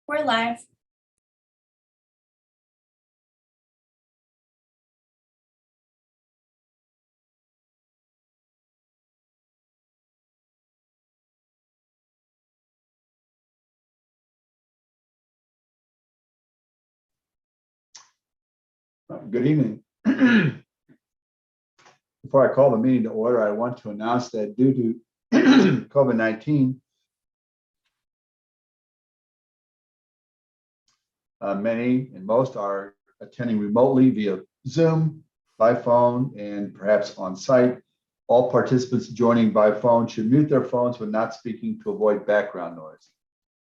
We're live. Good evening. Before I call the meeting to order, I want to announce that due to COVID-19, many and most are attending remotely via Zoom, by phone, and perhaps on site. All participants joining by phone should mute their phones when not speaking to avoid background noise.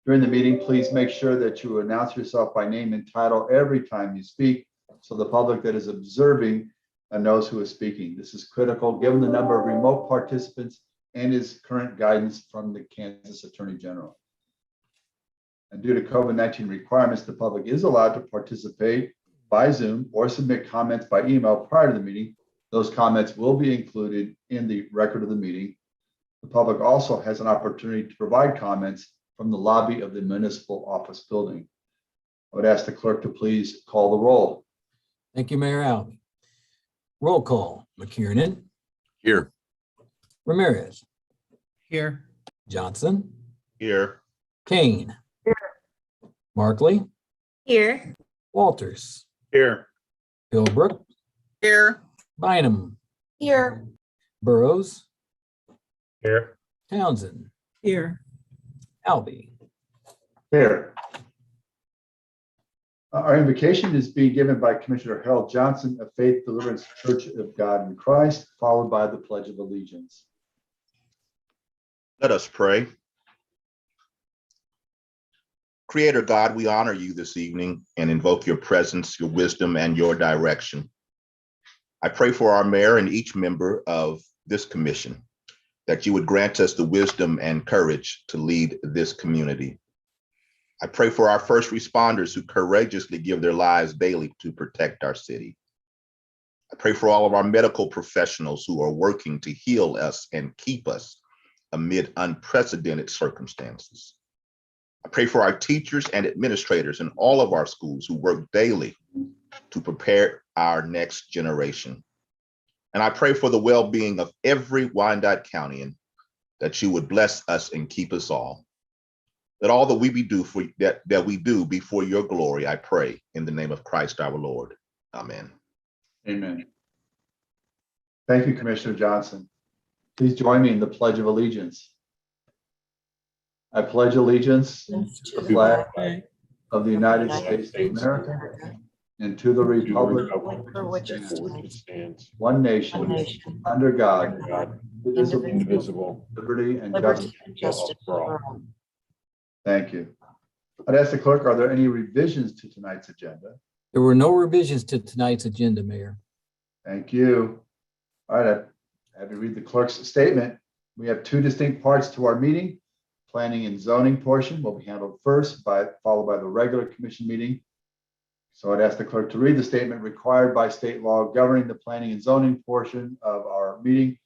During the meeting, please make sure that you announce yourself by name and title every time you speak, so the public that is observing knows who is speaking. This is critical given the number of remote participants and his current guidance from the Kansas Attorney General. And due to COVID-19 requirements, the public is allowed to participate by Zoom or submit comments by email prior to the meeting. Those comments will be included in the record of the meeting. The public also has an opportunity to provide comments from the lobby of the municipal office building. I would ask the clerk to please call the roll. Thank you, Mayor Albee. Roll call: McKiernan. Here. Ramirez. Here. Johnson. Here. Kane. Markley. Here. Walters. Here. Philbrook. Here. Bynum. Here. Burrough. Here. Townsend. Here. Albee. Here. Our invocation is being given by Commissioner Harold Johnson of Faith Deliverance Church of God in Christ, followed by the Pledge of Allegiance. Let us pray. Creator God, we honor you this evening and invoke your presence, your wisdom, and your direction. I pray for our mayor and each member of this commission, that you would grant us the wisdom and courage to lead this community. I pray for our first responders who courageously give their lives daily to protect our city. I pray for all of our medical professionals who are working to heal us and keep us amid unprecedented circumstances. I pray for our teachers and administrators in all of our schools who work daily to prepare our next generation. And I pray for the well-being of every Wyandotte Countyan, that you would bless us and keep us all. That all that we do be for your glory, I pray in the name of Christ our Lord. Amen. Amen. Thank you, Commissioner Johnson. Please join me in the Pledge of Allegiance. I pledge allegiance to the flag of the United States of America and to the republic for which it stands, one nation, under God, indivisible, liberty and liberty justice. and justice for all. Thank you. I'd ask the clerk, are there any revisions to tonight's agenda? There were no revisions to tonight's agenda, Mayor. Thank you. All right, I have to read the clerk's statement. We have two distinct parts to our meeting. Planning and zoning portion will be handled first, followed by the regular commission meeting. So I'd ask the clerk to read the statement required by state law governing the planning and zoning portion of our meeting,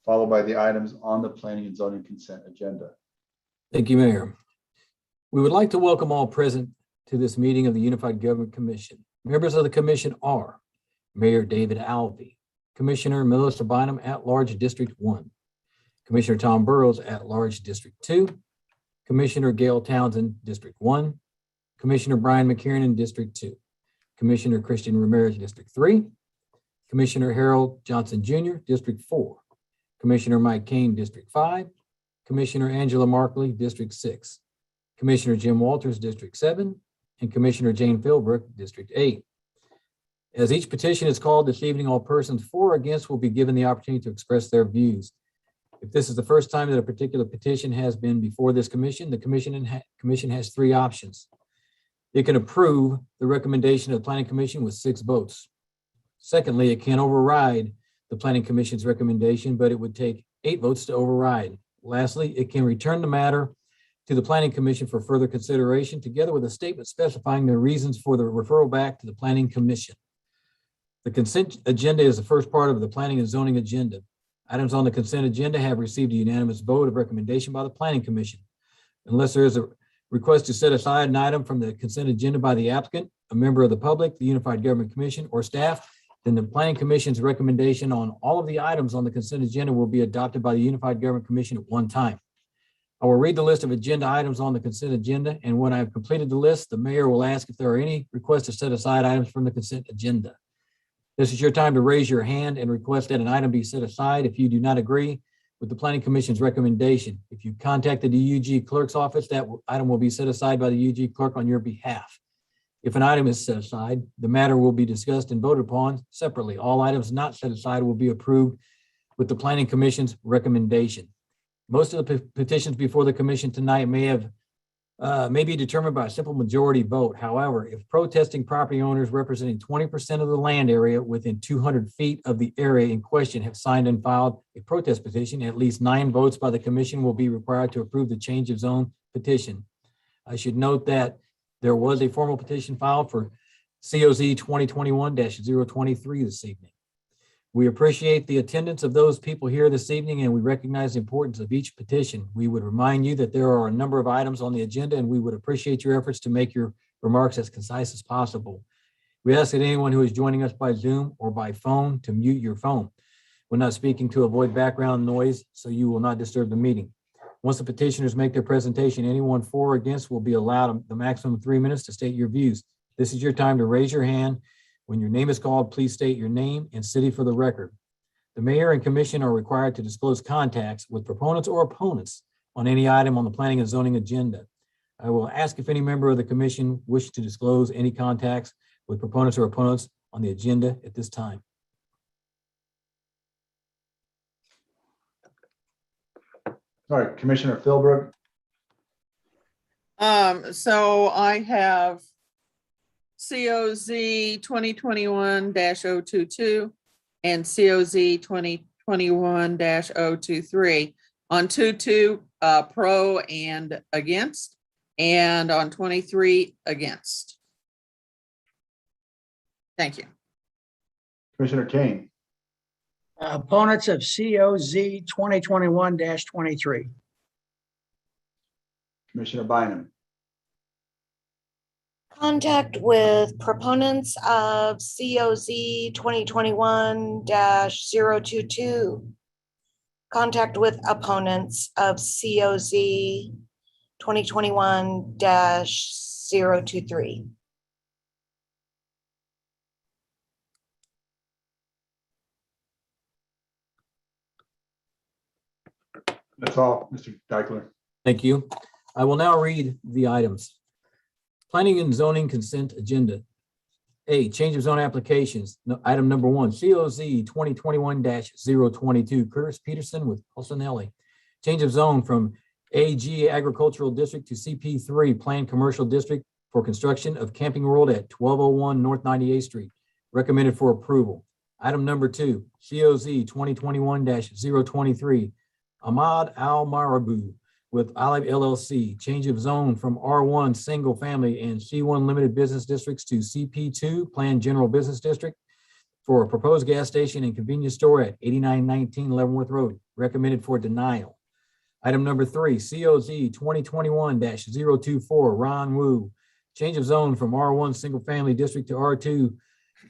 followed by the items on the planning and zoning consent agenda. Thank you, Mayor. We would like to welcome all present to this meeting of the Unified Government Commission. Members of the commission are Mayor David Albee, Commissioner Melissa Bynum, at-large District 1, Commissioner Tom Burrough, at-large District 2, Commissioner Gayle Townsend, District 1, Commissioner Brian McKiernan, District 2, Commissioner Christian Ramirez, District 3, Commissioner Harold Johnson Jr., District 4, Commissioner Mike Kane, District 5, Commissioner Angela Markley, District 6, Commissioner Jim Walters, District 7, and Commissioner Jane Philbrook, District 8. As each petition is called this evening, all persons for or against will be given the opportunity to express their views. If this is the first time that a particular petition has been before this commission, the commission has three options. It can approve the recommendation of the Planning Commission with 6 votes. Secondly, it can override the Planning Commission's recommendation, but it would take 8 votes to override. Lastly, it can return the matter to the Planning Commission for further consideration, together with a statement specifying the reasons for the referral back to the Planning Commission. The consent agenda is the first part of the planning and zoning agenda. Items on the consent agenda have received a unanimous vote of recommendation by the Planning Commission. Unless there is a Request to set aside an item from the consent agenda by the applicant, a member of the public, the Unified Government Commission, or staff, then the Planning Commission's recommendation on all of the items on the consent agenda will be adopted by the Unified Government Commission at one time. I will read the list of agenda items on the consent agenda, and when I have completed the list, the mayor will ask if there are any requests to set aside items from the consent agenda. This is your time to raise your hand and request that an item be set aside if you do not agree with the Planning Commission's recommendation. If you contacted the UG clerk's office, that item will be set aside by the UG clerk on your behalf. If an item is set aside, the matter will be discussed and voted upon separately. All items not set aside will be approved with the Planning Commission's recommendation. Most of the petitions before the commission tonight may be determined by a simple majority vote. However, if protesting property owners representing 20% of the land area within 200 feet of the area in question have signed and filed a protest petition, at least 9 votes by the commission will be required to approve the change of zone petition. I should note that there was a formal petition filed for COZ 2021-023 this evening. We appreciate the attendance of those people here this evening, and we recognize the importance of each petition. We would remind you that there are a number of items on the agenda, and we would appreciate your efforts to make your remarks as concise as possible. We ask that anyone who is joining us by Zoom or by phone to mute your phone when not speaking to avoid background noise, so you will not disturb the meeting. Once the petitioners make their presentation, anyone for or against will be allowed the maximum 3 minutes to state your views. This is your time to raise your hand. When your name is called, please state your name and city for the record. The mayor and commission are required to disclose contacts with proponents or opponents on any item on the planning and zoning agenda. I will ask if any member of the commission wish to disclose any contacts with proponents or opponents on the agenda at this time. All right, Commissioner Philbrook. So I have COZ 2021-022 and COZ 2021-023. On 22, pro and against, and on 23, against. Thank you. Commissioner Kane. Opponents of COZ 2021-23. Commissioner Bynum. Contact with proponents of COZ 2021-022. Contact with opponents of COZ 2021-023. That's all, Mr. Deichler. Thank you. I will now read the items. Planning and zoning consent agenda. A, change of zone applications. Item number 1, COZ 2021-022, Curtis Peterson with Pulsanelli. Change of zone from AG Agricultural District to CP3 Planned Commercial District for construction of Camping World at 1201 North 98th Street. Recommended for approval. Item number 2, COZ 2021-023, Ahmad Al Marabu with Olive LLC, change of zone from R1 Single Family and C1 Limited Business Districts to CP2 Planned General Business District for a proposed gas station and convenience store at 8919 Leavenworth Road, recommended for denial. Item number 3, COZ 2021-024, Ron Wu, change of zone from R1 Single Family District to R2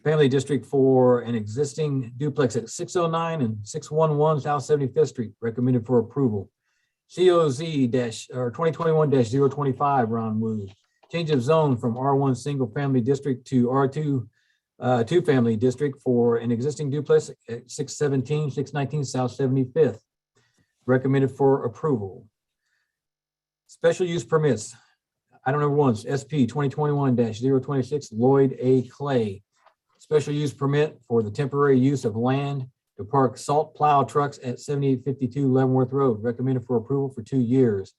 Family District for an existing duplex at 609 and 611 South 75th Street, recommended for approval. COZ 2021-025, Ron Wu, change of zone from R1 Single Family District to R2 Two Family District for an existing duplex at 617, 619 South 75th, recommended for approval. Special use permits. Item number 1, SP 2021-026, Lloyd A. Clay, special use permit for the temporary use of land to park salt plow trucks at 7852 Leavenworth Road, recommended for approval for 2 years.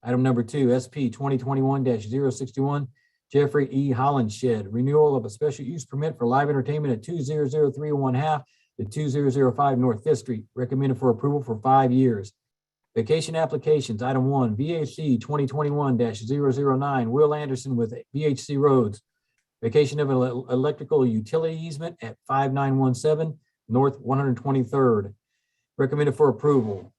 Item number 2, SP 2021-061, Jeffrey E. Hollenshed, renewal of a special use permit for live entertainment at 2003 1/2 to 2005 North 5th Street, recommended for approval for 5 years. Vacation applications, item 1, VHC 2021-009, Will Anderson with VHC Roads, vacation of an electrical utility easement at 5917 North 123rd, recommended for approval.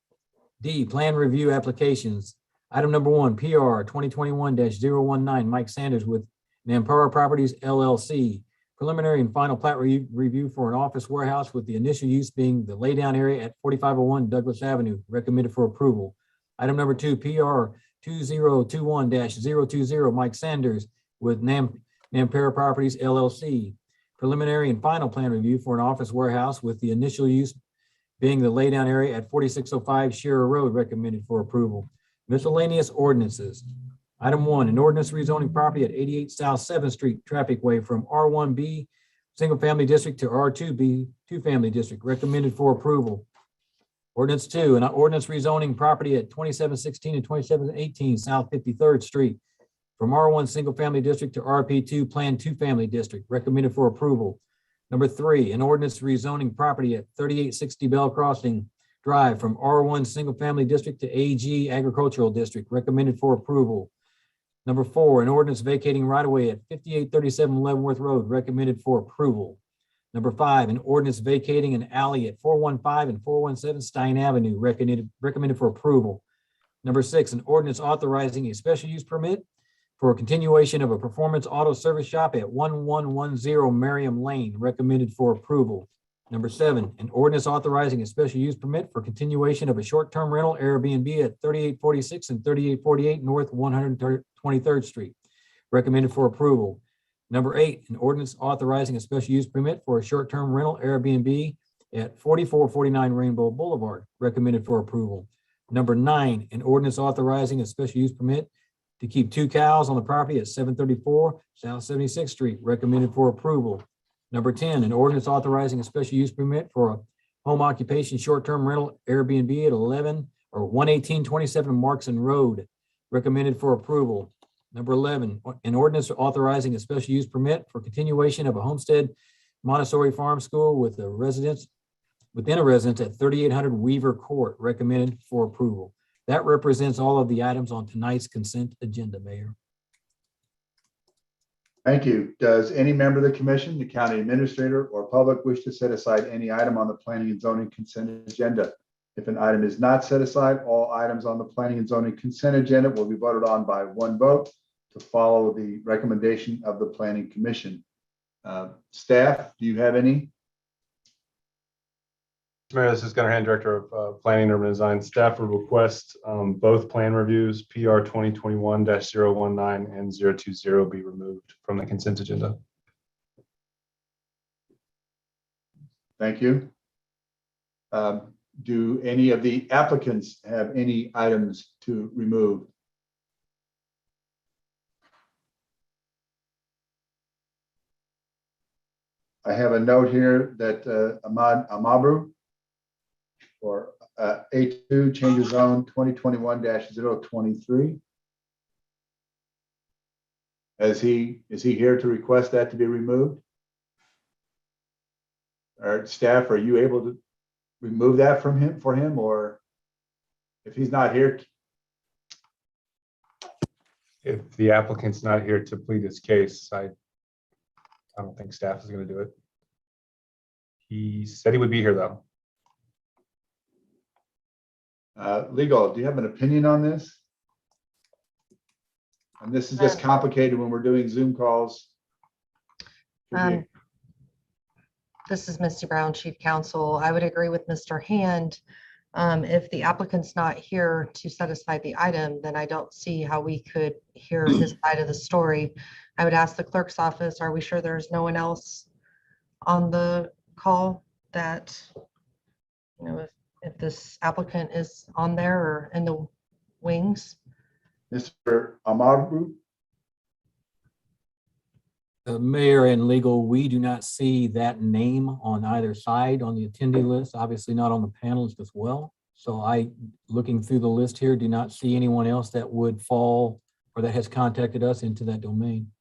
D, plan review applications. Item number 1, PR 2021-019, Mike Sanders with Nampara Properties LLC. Preliminary and final plat review for an office warehouse with the initial use being the laydown area at 4501 Douglas Avenue, recommended for approval. Item number 2, PR 2021-020, Mike Sanders with Nampara Properties LLC. Preliminary and final plan review for an office warehouse with the initial use being the laydown area at 4605 Shearer Road, recommended for approval. Miscellaneous ordinances. Item 1, an ordinance rezoning property at 88 South 7th Street traffic way from R1B single family district to R2B two family district, recommended for approval. Ordinance 2, an ordinance rezoning property at 2716 and 2718 South 53rd Street from R1 single family district to RP2 planned two family district, recommended for approval. Number 3, an ordinance rezoning property at 3860 Bell Crossing Drive from R1 single family district to AG agricultural district, recommended for approval. Number 4, an ordinance vacating right-of-way at 5837 Leavenworth Road, recommended for approval. Number 5, an ordinance vacating an alley at 415 and 417 Stein Avenue, recommended for approval. Number 6, an ordinance authorizing a special use permit for a continuation of a performance auto service shop at 1110 Merriam Lane, recommended for approval. Number 7, an ordinance authorizing a special use permit for continuation of a short-term rental Airbnb at 3846 and 3848 North 123rd Street, recommended for approval. Number 8, an ordinance authorizing a special use permit for a short-term rental Airbnb at 4449 Rainbow Boulevard, recommended for approval. Number 9, an ordinance authorizing a special use permit to keep 2 cows on the property at 734 South 76th Street, recommended for approval. Number 10, an ordinance authorizing a special use permit for a home occupation short-term rental Airbnb at 11827 Markson Road, recommended for approval. Number 11, an ordinance authorizing a special use permit for continuation of a homestead Montessori farm school with a residence within a residence at 3800 Weaver Court, recommended for approval. That represents all of the items on tonight's consent agenda, Mayor. Thank you. Does any member of the commission, the county administrator, or public wish to set aside any item on the planning and zoning consent agenda? If an item is not set aside, all items on the planning and zoning consent agenda will be voted on by one vote to follow the recommendation of the planning commission. Staff, do you have any? Mayor, this is Gunnar Hand, Director of Planning and Urban Design. Staff would request both plan reviews, PR 2021-019 and 020 be removed from the consent agenda. Thank you. Do any of the applicants have any items to remove? I have a note here that Ahmad Amabru for A2 change of zone 2021-023. Is he here to request that to be removed? Or staff, are you able to remove that from him for him, or if he's not here? If the applicant's not here to plead his case, I don't think staff is going to do it. He said he would be here though. Legal, do you have an opinion on this? And this is just complicated when we're doing Zoom calls. This is Misty Brown, Chief Counsel. I would agree with Mr. Hand. If the applicant's not here to set aside the item, then I don't see how we could hear his side of the story. I would ask the clerk's office, are we sure there's no one else on the call that, you know, if this applicant is on there or in the wings? Mr. Amaru? Mayor and legal, we do not see that name on either side on the attendee list, obviously not on the panelist as well. So looking through the list here, do not see anyone else that would fall or that has contacted us into that domain.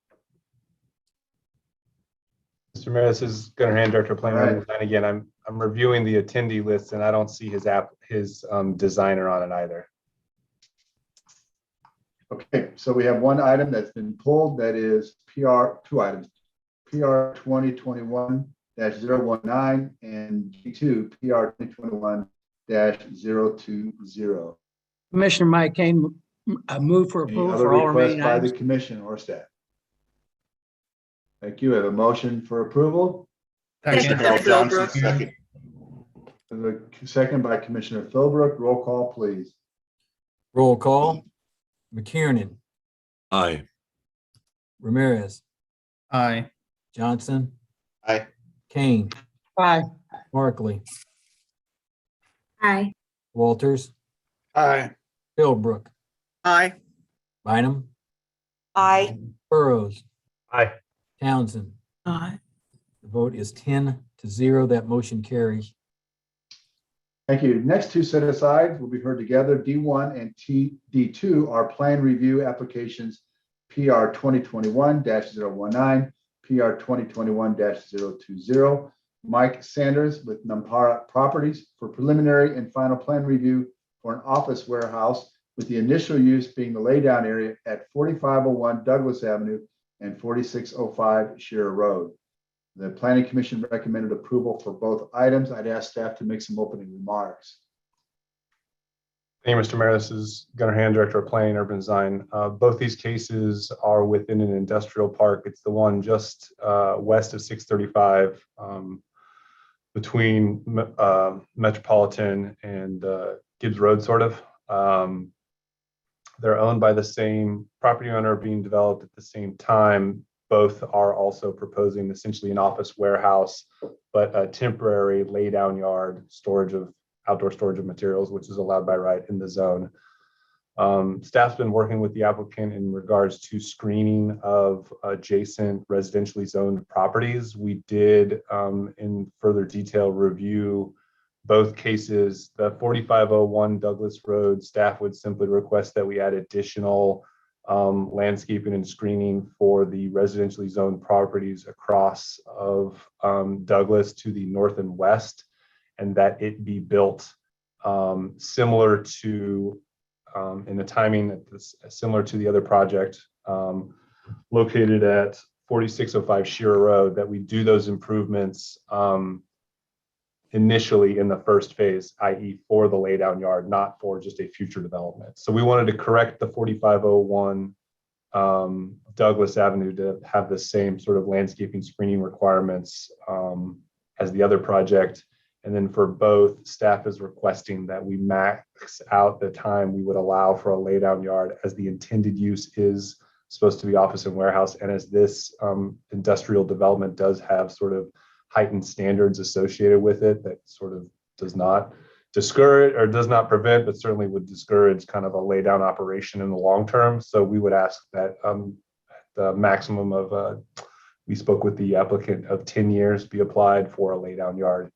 Mr. Mayor, this is Gunnar Hand, Director of Planning and Design. Again, I'm reviewing the attendee list and I don't see his designer on it either. Okay, so we have one item that's been pulled, that is two items, PR 2021-019 and G2 PR 2021-020. Commissioner Mike Kane I move for Any approval other for all requests remaining by the items. commission or staff? Thank you. I have a motion for approval. Commissioner Carol Johnson, second. The second by Commissioner Philbrook. Roll call, please. Roll call. McKiernan, Aye. Ramirez, Aye. Johnson, Aye. Kane, Aye. Markley, Aye. Walters, Aye. Philbrook, Aye. Bynum, Aye. Burrows, Aye. Townsend. Aye. The vote is 10-0. That motion carries. Thank you. Next two set asides will be heard together. D1 and D2 are plan review applications PR 2021-019, PR 2021-020. Mike Sanders with Nampara Properties for preliminary and final plan review for an office warehouse with the initial use being the laydown area at 4501 Douglas Avenue and 4605 Shearer Road. The Planning Commission recommended approval for both items. I'd ask staff to make some opening remarks. Thank you, Mr. Mayor. This is Gunnar Hand, Director of Planning and Urban Design. Both these cases are within an industrial park. It's the one just west of 635 between Metropolitan and Gibbs Road, sort of. They're owned by the same property owner, being developed at the same time. Both are also proposing essentially an office warehouse, but a temporary laydown yard, outdoor storage of materials, which is allowed by right in the zone. Staff's been working with the applicant in regards to screening of adjacent residentially zoned properties. We did, in further detail, review both cases. The 4501 Douglas Road, staff would simply request that we add additional landscaping and screening for the residentially zoned properties across of Douglas to the north and west, and that it be built similar to, in the timing, similar to the other project located at 4605 Shearer Road, that we do those improvements initially in the first phase, i.e. for the laydown yard, not for just a future development. So we wanted to correct the 4501 Douglas Avenue to have the same sort of landscaping screening requirements as the other project. And then for both, staff is requesting that we max out the time we would allow for a laydown yard, as the intended use is supposed to be office and warehouse. And as this industrial development does have sort of heightened standards associated with it, that sort of does not discourage or does not prevent, but certainly would discourage kind of a laydown operation in the long term. So we would ask that the maximum of, we spoke with the applicant, of 10 years be applied for a laydown yard.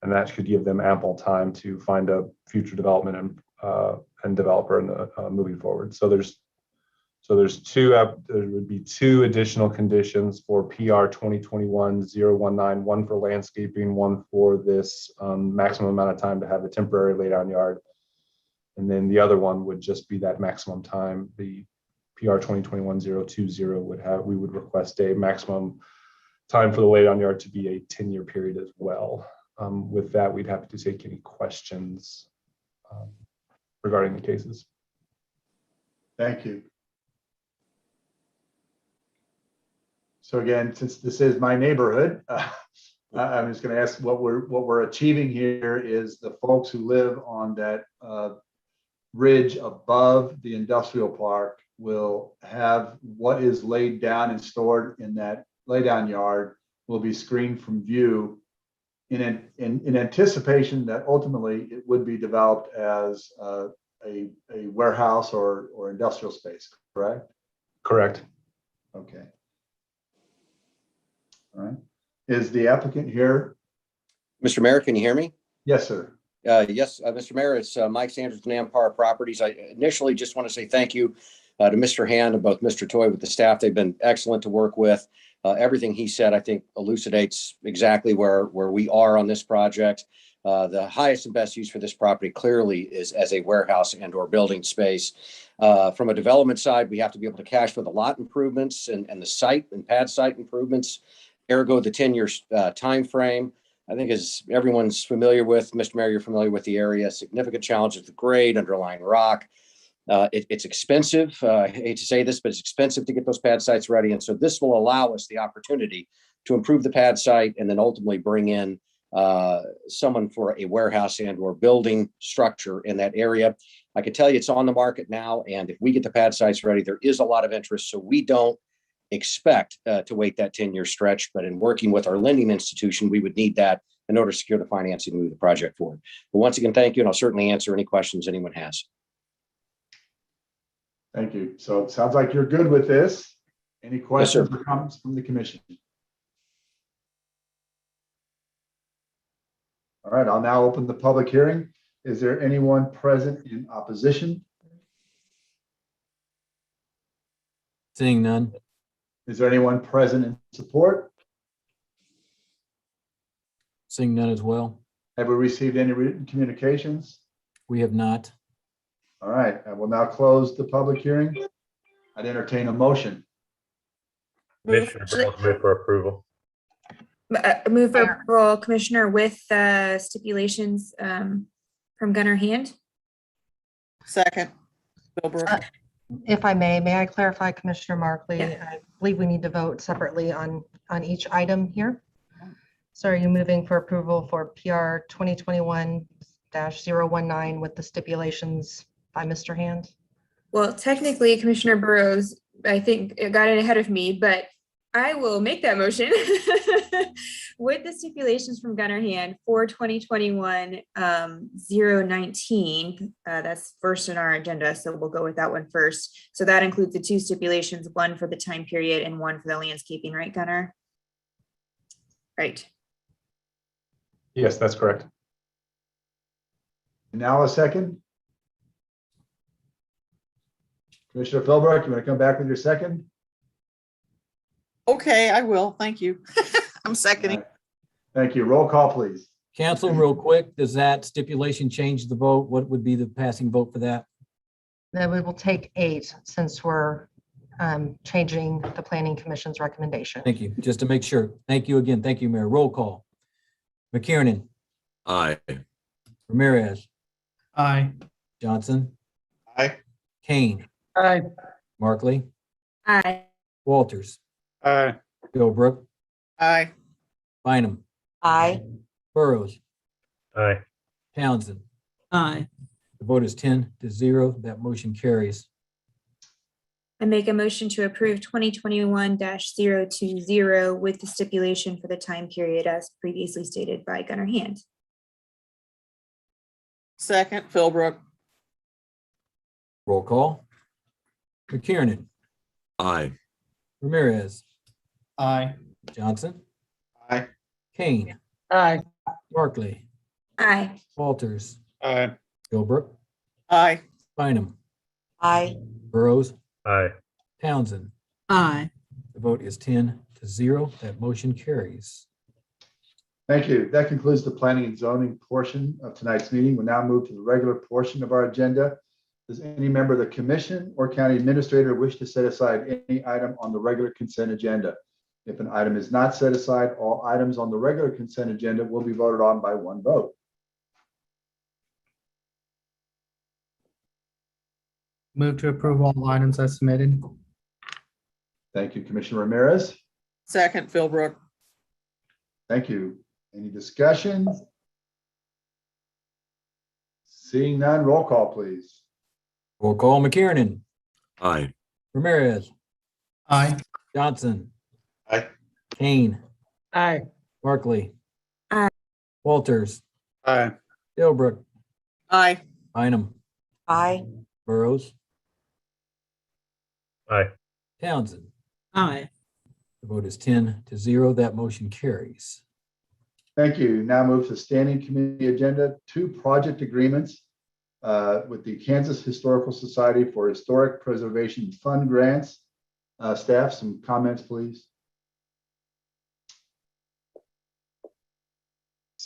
And that should give them ample time to find a future development and developer moving forward. So there would be two additional conditions for PR 2021-019, one for landscaping, one for this maximum amount of time to have a temporary laydown yard. And then the other one would just be that maximum time. The PR 2021-020 would have, we would request a maximum time for the laydown yard to be a 10-year period as well. With that, we'd have to take any questions regarding the cases. Thank you. So again, since this is my neighborhood, I'm just going to ask, what we're achieving here is the folks who live on that ridge above the industrial park will have what is laid down and stored in that laydown yard will be screened from view in anticipation that ultimately it would be developed as a warehouse or industrial space, correct? Correct. Okay. All right. Is the applicant here? Mr. Mayor, can you hear me? Yes, sir. Yes, Mr. Mayor, it's Mike Sanders from Nampara Properties. I initially just want to say thank you to Mr. Hand and both Mr. Toy with the staff. They've been excellent to work with. Everything he said, I think, elucidates exactly where we are on this project. The highest and best use for this property clearly is as a warehouse and or building space. From a development side, we have to be able to cash for the lot improvements and the site and pad site improvements. Ergo, the 10-year time frame. I think, as everyone's familiar with, Mr. Mayor, you're familiar with the area, significant challenges with grade, underlying rock, It's expensive. I hate to say this, but it's expensive to get those pad sites ready. And so this will allow us the opportunity to improve the pad site and then ultimately bring in someone for a warehouse and or building structure in that area. I can tell you it's on the market now. And if we get the pad sites ready, there is a lot of interest. So we don't expect to wait that 10-year stretch, but in working with our lending institution, we would need that in order to secure the financing to move the project forward. But once again, thank you. And I'll certainly answer any questions anyone has. Thank you. So it sounds like you're good with this. Any questions sir. or comments from the commission? All right, I'll now open the public hearing. Is there anyone present in opposition? Seeing none. Is there anyone present in support? Seeing none as well. Have we received any written communications? We have not. All right, I will now close the public hearing. I'd entertain a motion. Commissioner Brown, move for approval. Move for approval, Commissioner, with stipulations from Gunnar Hand. Second, Philbrook. If I may I clarify, Commissioner Markley? Yeah. I believe we need to vote separately on each item here. So are you moving for approval for PR 2021-019 with the stipulations by Mr. Hand? Well, technically, Commissioner Burrows, I think it got in ahead of me, but I will make that motion with the stipulations from Gunnar Hand for 2021-019. That's first in our agenda, so we'll go with that one first. So that includes the two stipulations, one for the time period and one for the landscaping, right, Gunnar? Right. Yes, that's correct. Now a second. Commissioner Philbrook, you want to come back with your second? Okay, I will. Thank you. I'm seconding. Thank you. Roll call, please. Council, real quick, does that stipulation change the vote? What would be the passing vote for that? Then we will take 8 since we're changing the Planning Commission's recommendation. Thank you. Just to make sure. Thank you again. Thank you, Mayor. Roll call. McKiernan, Aye. Ramirez, Aye. Johnson, Aye. Kane, Aye. Markley, Aye. Walters, Aye. Philbrook, Aye. Bynum, Aye. Burrows, Aye. Townsend. Aye. The vote is 10-0. That motion carries. I make a motion to approve 2021-020 with the stipulation for the time period as previously stated by Gunnar Hand. Second, Philbrook. Roll call. McKiernan, Aye. Ramirez, Aye. Johnson, Aye. Kane, Aye. Markley, Aye. Walters, Aye. Philbrook, Aye. Bynum, Aye. Burrows, Aye. Townsend. Aye. The vote is 10-0. That motion carries. Thank you. That concludes the planning and zoning portion of tonight's meeting. We'll now move to the regular portion of our agenda. Does any member of the commission or county administrator wish to set aside any item on the regular consent agenda? If an item is not set aside, all items on the regular consent agenda will be voted on by one vote. Move to approve all items as submitted. Thank you, Commissioner Ramirez. Second, Philbrook. Thank you. Any discussion? Seeing none, roll call, please. Roll call. McKiernan, Aye. Ramirez, Aye. Johnson, Aye. Kane, Aye. Markley, Aye. Walters, Aye. Philbrook, Aye. Bynum, Aye. Burrows, Aye. Townsend. Aye. The vote is 10-0. That motion carries. Thank you. Now move to standing committee agenda, 2 project agreements with the Kansas Historical Society for Historic Preservation Fund grants. Staff, some comments, please.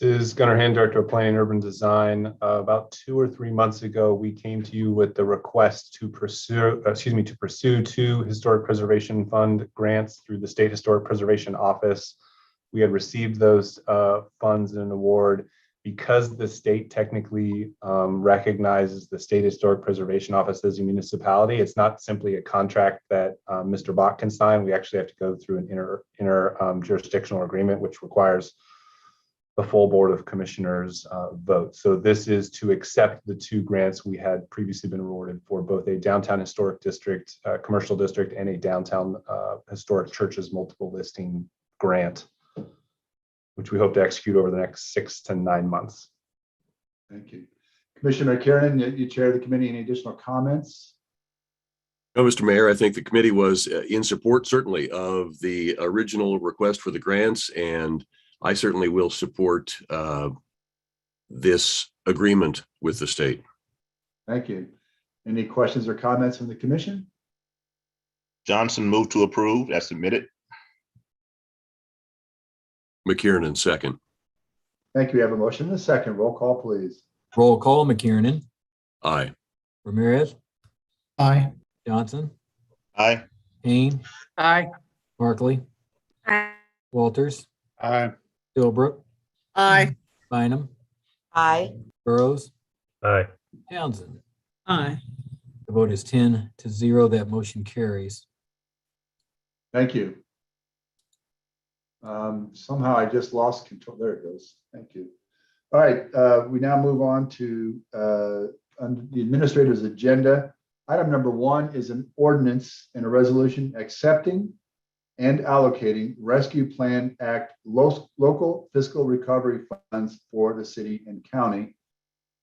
This is Gunnar Hand, Director of Planning and Urban Design. About 2 or 3 months ago, we came to you with the request to pursue 2 Historic Preservation Fund grants through the State Historic Preservation Office. We had received those funds in an award because the state technically recognizes the State Historic Preservation Office as a municipality, it's not simply a contract that Mr. Bach can sign. We actually have to go through an inter jurisdictional agreement, which requires the full Board of Commissioners vote. So this is to accept the 2 grants we had previously been awarded for both a downtown historic district, commercial district, and a downtown historic churches multiple listing grant, which we hope to execute over the next 6 to 9 months. Thank you. Commissioner McKiernan, you chair the committee. Any additional comments? No, Mr. Mayor, I think the committee was in support, certainly, of the original request for the grants, and I certainly will support this agreement with the state. Thank you. Any questions or comments from the commission? Johnson move to approve as submitted. McKiernan, second. Thank you. We have a motion and a second. Roll call, please. Roll call, McKiernan, Aye. Ramirez, Aye. Johnson, Aye. Kane, Aye. Markley, Aye. Walters, Aye. Philbrook, Aye. Bynum, Aye. Burrows, Aye. Townsend. Aye. The vote is 10-0. That motion carries. Thank you. Somehow I just lost control. There it goes. Thank you. All right, we now move on to under the administrator's agenda. Item number 1 is an ordinance and a resolution accepting and allocating Rescue Plan Act local fiscal recovery funds for the city and county.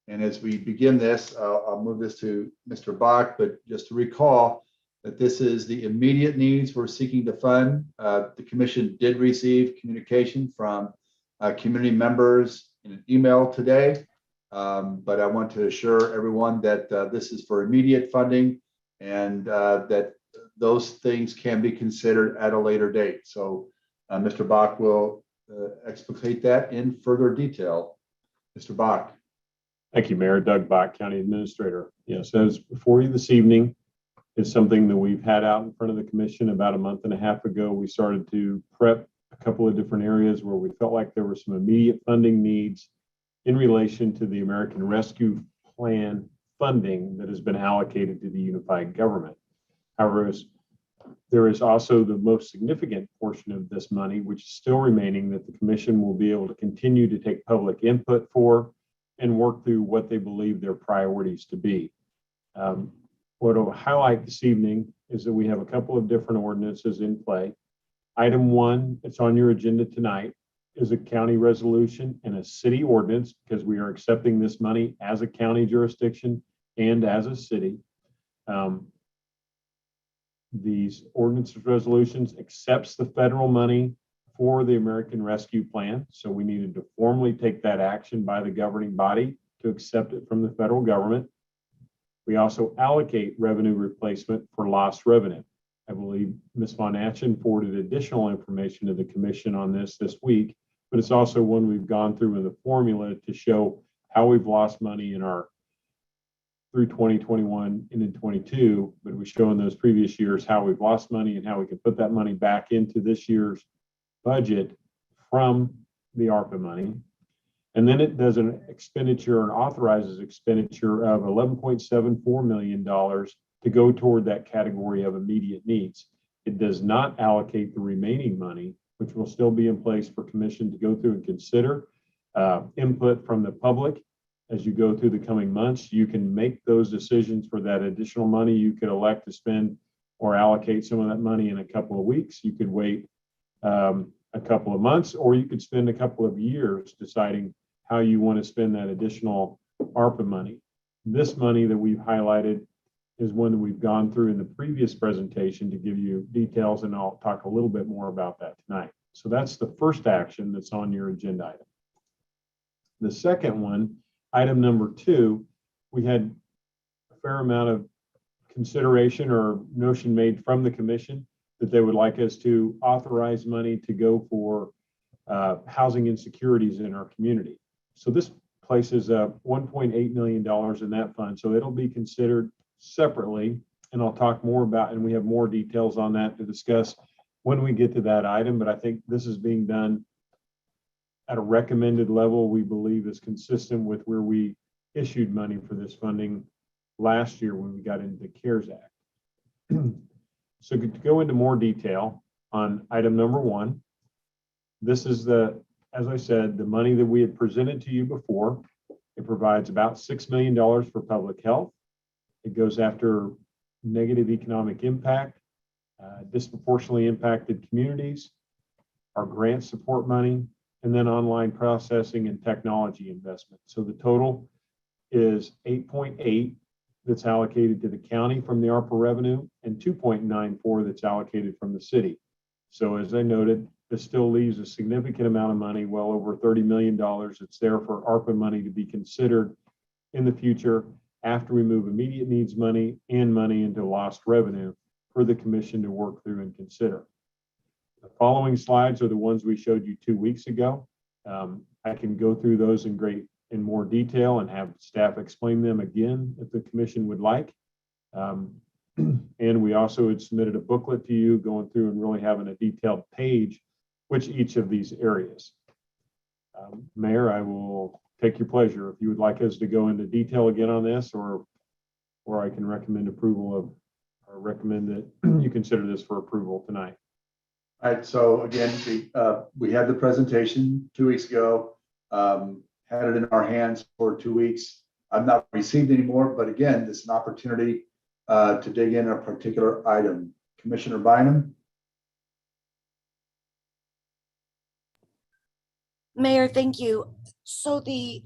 And as we begin this, I'll move this to Mr. Bach, but just to recall that this is the immediate needs we're seeking to fund. The commission did receive communication from community members in an email today, but I want to assure everyone that this is for immediate funding and that those things can be considered at a later date. So Mr. Bach will explicate that in further detail. Mr. Bach. Thank you, Mayor. Doug Bach, County Administrator. Yes, as before you this evening is something that we've had out in front of the commission about a month and a half ago. We started to prep a couple of different areas where we felt like there were some immediate funding needs in relation to the American Rescue Plan funding that has been allocated to the unified government. However, there is also the most significant portion of this money, which is still remaining, that the commission will be able to continue to take public input for and work through what they believe their priorities to be. What I'll highlight this evening is that we have a couple of different ordinances in play. Item 1, it's on your agenda tonight, is a county resolution and a city ordinance, because we are accepting this money as a county jurisdiction and as a city. These ordinances resolutions accepts the federal money for the American Rescue Plan. So we needed to formally take that action by the governing body to accept it from the federal government. We also allocate revenue replacement for lost revenue. I believe Ms. VonAchen forwarded additional information to the commission on this week, but it's also one we've gone through in the formula to show how we've lost money in our through 2021 and in 22, but we show in those previous years how we've lost money and how we can put that money back into this year's budget from the ARPA money. And then it does an expenditure and authorizes expenditure of $11.74 million to go toward that category of immediate needs. It does not allocate the remaining money, which will still be in place for commission to go through and consider input from the public. As you go through the coming months, you can make those decisions for that additional money. You could elect to spend or allocate some of that money in a couple of weeks. You could wait a couple of months, or you could spend a couple of years deciding how you want to spend that additional ARPA money. This money that we've highlighted is one that we've gone through in the previous presentation to give you details, and I'll talk a little bit more about that tonight. So that's the first action that's on your agenda item. The second one, item number 2, we had a fair amount of consideration or notion made from the commission that they would like us to authorize money to go for housing insecurities in our community. So this places $1.8 million in that fund. So it'll be considered separately, and I'll talk more about, and we have more details on that to discuss when we get to that item. But I think this is being done at a recommended level we believe is consistent with where we issued money for this funding last year when we got into the CARES Act. So to go into more detail on item number 1, this is as I said, the money that we had presented to you before. It provides about $6 million for public health. It goes after negative economic impact, disproportionately impacted communities, our grant support money, and then online processing and technology investment. So the total is 8.8 that's allocated to the county from the ARPA revenue and 2.94 that's allocated from the city. So as I noted, this still leaves a significant amount of money, well over $30 million. It's there for ARPA money to be considered in the future after we move immediate needs money and money into lost revenue for the commission to work through and consider. The following slides are the ones we showed you 2 weeks ago. I can go through those in more detail and have staff explain them again if the commission would like. And we also had submitted a booklet to you going through and really having a detailed page which each of these areas. Mayor, I will take your pleasure if you would like us to go into detail again on this, or I can recommend approval of, or recommend that you consider this for approval tonight. All right, so again, we had the presentation 2 weeks ago, had it in our hands for 2 weeks. I've not received any more, but again, this is an opportunity to dig in a particular item. Commissioner Bynum. Mayor, thank you. So the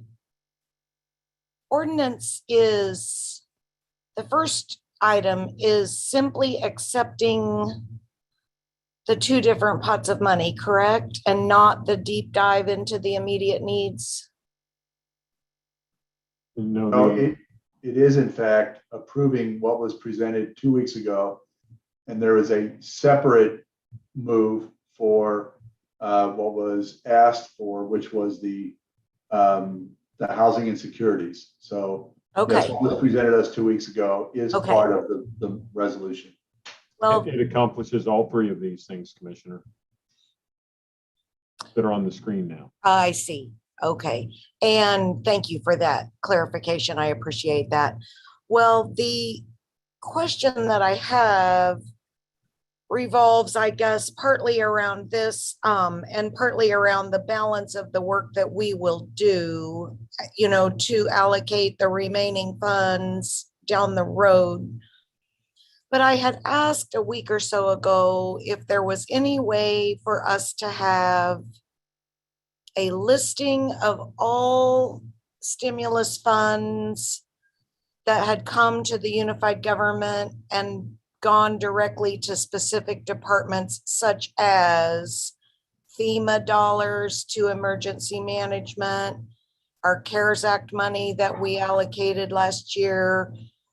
ordinance is, the first item is simply accepting the 2 different pots of money, correct? And not the deep dive into the immediate needs? No, it is in fact approving what was presented 2 weeks ago. And there is a separate move for what was asked for, which was the housing insecurities. So Okay. yes, what was presented us 2 weeks ago is part of the resolution. Well, It accomplishes all 3 of these things, Commissioner, that are on the screen now. I see. Okay. And thank you for that clarification. I appreciate that. Well, the question that I have revolves, I guess, partly around this and partly around the balance of the work that we will do, to allocate the remaining funds down the road. But I had asked a week or so ago if there was any way for us to have a listing of all stimulus funds that had come to the unified government and gone directly to specific departments, such as FEMA dollars to emergency management, our CARES Act money that we allocated last year.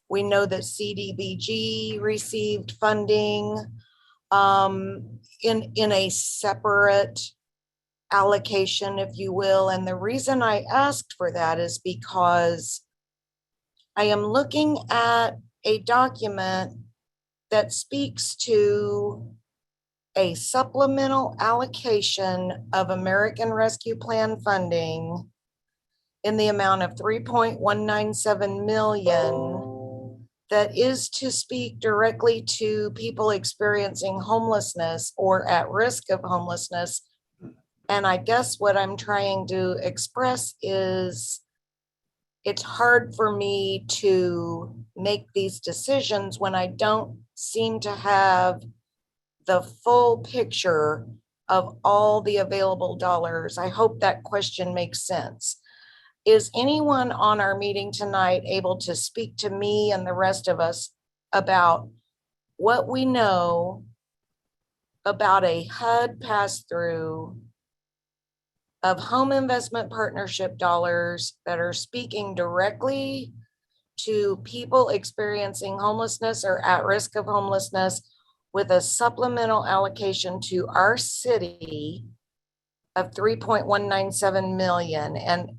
We know that CDBG received funding in a separate allocation, if you will. And the reason I asked for that is because I am looking at a document that speaks to a supplemental allocation of American Rescue Plan funding in the amount of 3.197 million that is to speak directly to people experiencing homelessness or at risk of homelessness. And I guess what I'm trying to express is it's hard for me to make these decisions when I don't seem to have the full picture of all the available dollars. I hope that question makes sense. Is anyone on our meeting tonight able to speak to me and the rest of us about what we know about a HUD pass-through of home investment partnership dollars that are speaking directly to people experiencing homelessness or at risk of homelessness, with a supplemental allocation to our city of 3.197 million. And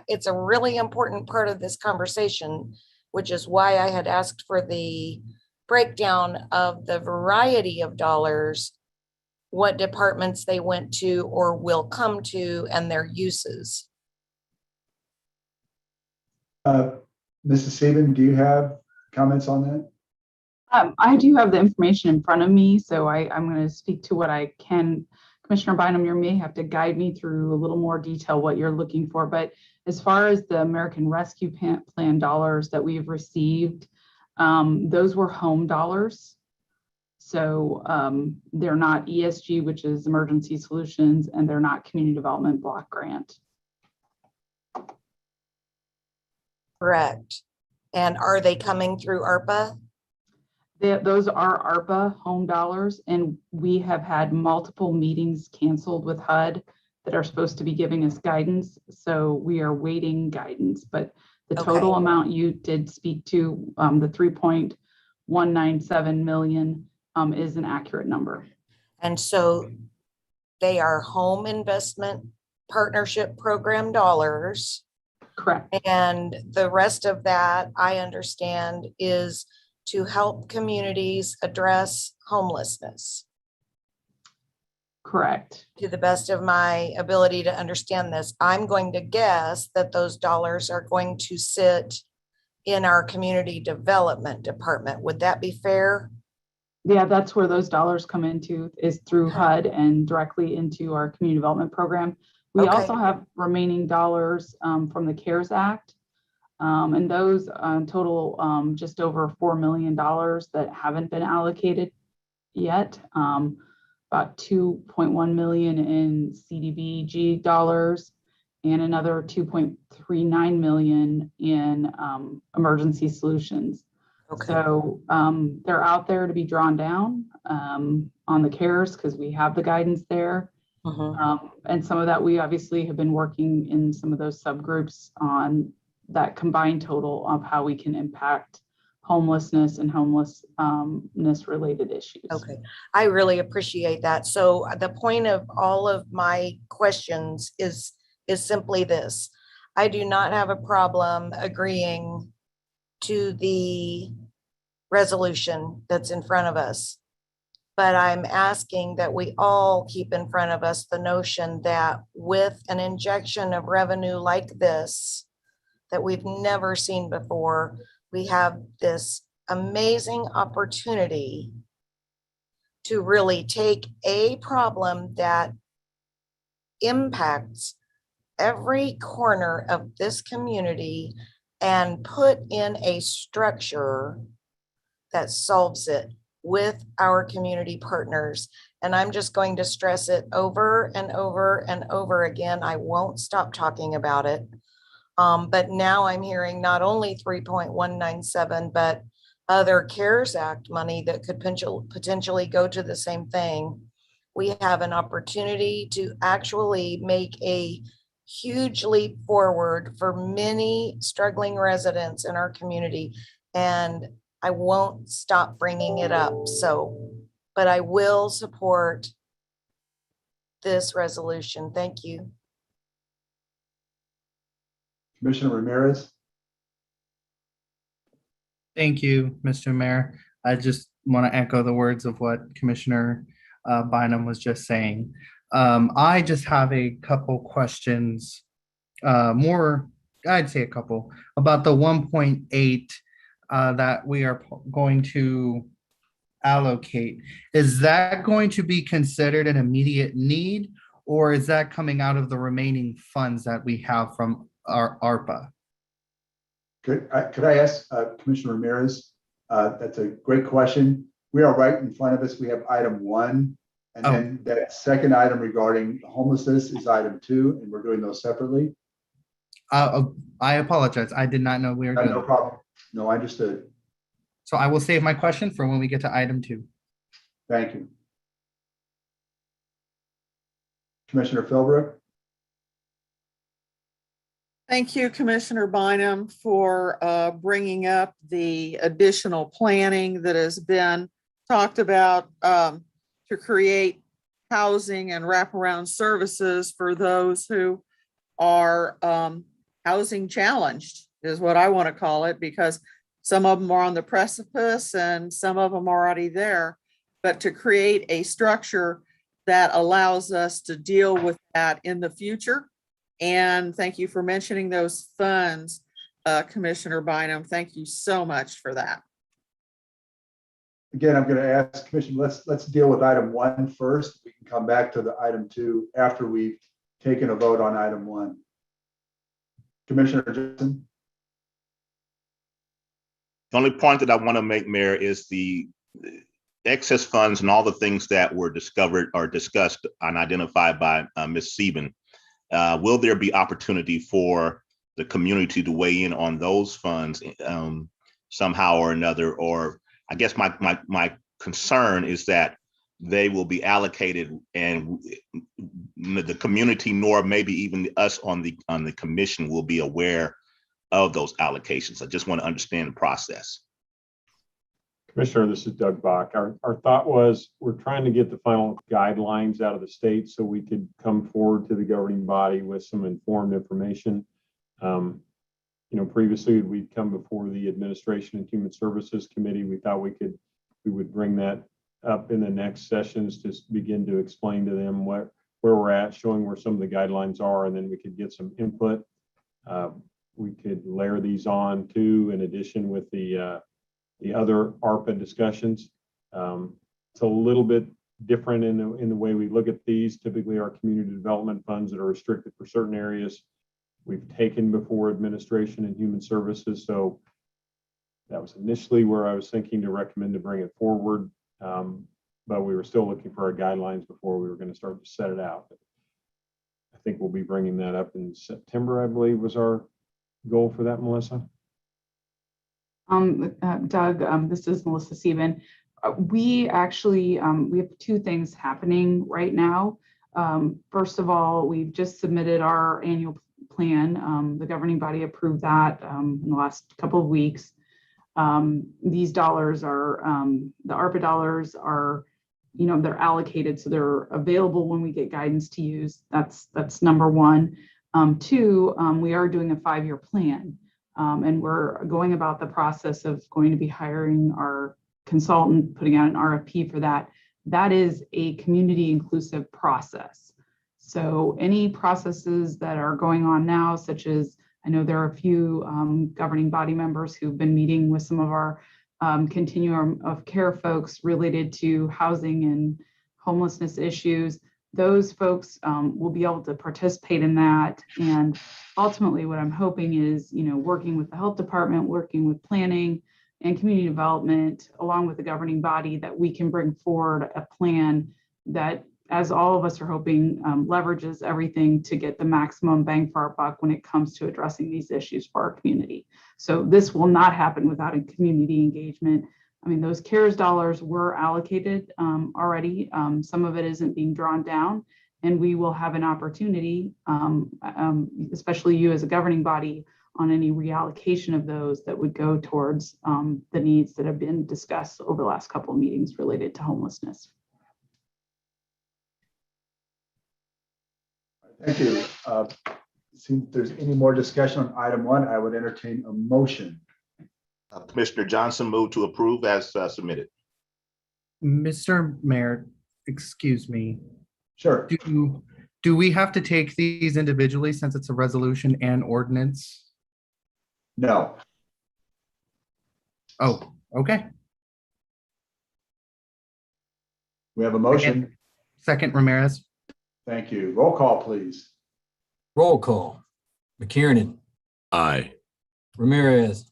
it's a really important part of this conversation, which is why I had asked for the breakdown of the variety of dollars. what departments they went to or will come to and their uses. Mrs. Saban, do you have comments on that? I do have the information in front of me, so I'm going to speak to what I can. Commissioner Bynum, you may have to guide me through a little more detail what you're looking for, but as far as the American Rescue Plan dollars that we've received, those were home dollars. So they're not ESG, which is Emergency Solutions, and they're not Community Development Block Grant. Correct. And are they coming through ARPA? Those are ARPA home dollars, and we have had multiple meetings canceled with HUD that are supposed to be giving us guidance. So we are waiting guidance, but the total amount you did speak to, the 3.197 million is an accurate number. And so they are home investment partnership program dollars. Correct. And the rest of that, I understand, is to help communities address homelessness. Correct. To the best of my ability to understand this, I'm going to guess that those dollars are going to sit in our community development department. Would that be fair? Yeah, that's where those dollars come into, is through HUD and directly into our community development program. We also have remaining dollars from the CARES Act. And those total just over $4 million that haven't been allocated yet. About 2.1 million in CDBG dollars and another 2.39 million in emergency solutions. So they're out there to be drawn down on the CARES because we have the guidance there. And some of that we obviously have been working in some of those subgroups on that combined total of how we can impact homelessness and homelessness related issues. Okay, I really appreciate that. So the point of all of my questions is simply this. I do not have a problem agreeing to the resolution that's in front of us. But I'm asking that we all keep in front of us the notion that with an injection of revenue like this, that we've never seen before, we have this amazing opportunity to really take a problem that impacts every corner of this community and put in a structure that solves it with our community partners. And I'm just going to stress it over and over and over again. I won't stop talking about it. But now I'm hearing not only 3.197, but other CARES Act money that could potentially go to the same thing. We have an opportunity to actually make a huge leap forward for many struggling residents in our community. And I won't stop bringing it up. So, but I will support this resolution. Thank you. Commissioner Ramirez. Thank you, Mr. Mayor. I just want to echo the words of what Commissioner Bynum was just saying. I just have a couple questions, I'd say a couple, about the 1.8 that we are going to allocate. Is that going to be considered an immediate need, or is that coming out of the remaining funds that we have from our ARPA? Could I ask Commissioner Ramirez? That's a great question. We are right in front of us. We have item 1, and then that second item regarding homelessness is item 2, and we're doing those separately. I apologize. I did not know we were doing No problem. No, I understood. So I will save my question for when we get to item 2. Thank you. Commissioner Philbrook. Thank you, Commissioner Bynum, for bringing up the additional planning that has been talked about to create housing and wraparound services for those who are housing challenged, is what I want to call it, because some of them are on the precipice and some of them are already there. But to create a structure that allows us to deal with that in the future. And thank you for mentioning those funds, Commissioner Bynum. Thank you so much for that. Again, I'm going to ask Commissioner, let's deal with item 1 first. We can come back to the item 2 after we've taken a vote on item 1. Commissioner Johnson. The only point that I want to make, Mayor, is the excess funds and all the things that were discovered or discussed and identified by Ms. Sieben. Will there be opportunity for the community to weigh in on those funds somehow or another? Or I guess my concern is that they will be allocated and the community, nor maybe even us on the commission, will be aware of those allocations. I just want to understand the process. Commissioner, this is Doug Bach. Our thought was we're trying to get the final guidelines out of the state so we could come forward to the governing body with some informed information. Previously we'd come before the Administration and Human Services Committee. We thought we would bring that up in the next sessions, just begin to explain to them where we're at, showing where some of the guidelines are, and then we could get some input. We could layer these on too, in addition with the other ARPA discussions. It's a little bit different in the way we look at these. Typically, our community development funds that are restricted for certain areas, we've taken before Administration and Human Services. So that was initially where I was thinking to recommend to bring it forward. But we were still looking for our guidelines before we were going to start to set it out. I think we'll be bringing that up in September, I believe, was our goal for that, Melissa. Doug, this is Melissa Sieben. We actually, we have 2 things happening right now. First of all, we've just submitted our annual plan. The governing body approved that in the last couple of weeks. These dollars are, the ARPA dollars are, they're allocated, so they're available when we get guidance to use. That's number 1. 2, we are doing a 5-year plan. And we're going about the process of going to be hiring our consultant, putting out an RFP for that. That is a community inclusive process. So any processes that are going on now, such as, I know there are a few governing body members who've been meeting with some of our continuum of care folks related to housing and homelessness issues. Those folks will be able to participate in that. And ultimately what I'm hoping is, working with the health department, working with planning and community development, along with the governing body, that we can bring forward a plan that, as all of us are hoping, leverages everything to get the maximum bang for our buck when it comes to addressing these issues for our community. So this will not happen without a community engagement. I mean, those CARES dollars were allocated already. Some of it isn't being drawn down, and we will have an opportunity, especially you as a governing body, on any reallocation of those that would go towards the needs that have been discussed over the last couple of meetings related to homelessness. Thank you. See if there's any more discussion on item 1, I would entertain a motion. Commissioner Johnson, move to approve as submitted. Mr. Mayor, excuse me. Sure. Do we have to take these individually since it's a resolution and ordinance? No. Oh, okay. We have a motion. Second, Ramirez. Thank you. Roll call, please. Roll call. McKiernan. Aye. Ramirez.